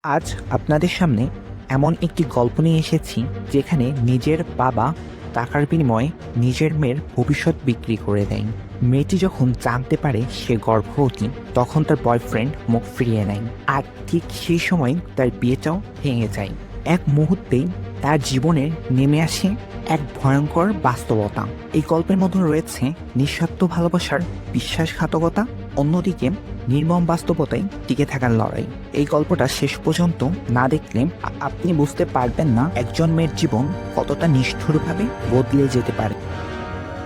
আজ আপনাদের সামনে এমন একটি গল্প নিয়ে এসেছি যেখানে নিজের বাবা টাকার বিনিময়ে নিজের মেয়ের ভবিষ্যৎ বিক্রি করে দেয়। মেয়েটি যখন জানতে পারে সে গর্ভবতী তখন তার বয়ফ্রেন্ড মুখ ফিরিয়ে নেয়, আর ঠিক সেই সময় তার বিয়েটাও ভেঙে যায়। এক মুহূর্তেই তার জীবনে নেমে আসে এক ভয়ঙ্কর বাস্তবতা। এই গল্পের মধ্যে রয়েছে নিঃস্বার্থ ভালোবাসার বিশ্বাসঘাতকতা, অন্যদিকে নির্মম বাস্তবতায় টিকে থাকার লড়াই। এই গল্পটা শেষ পর্যন্ত না দেখলে আপনি বুঝতে পারবেন না একজন মেয়ের জীবন কতটা নিষ্ঠুরভাবে বদলে যেতে পারে।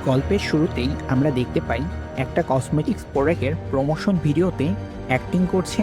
গল্পের শুরুতেই আমরা দেখতে পাই একটা কসমেটিক্স প্রোডাক্টের প্রমোশন ভিডিওতে অ্যাক্টিং করছে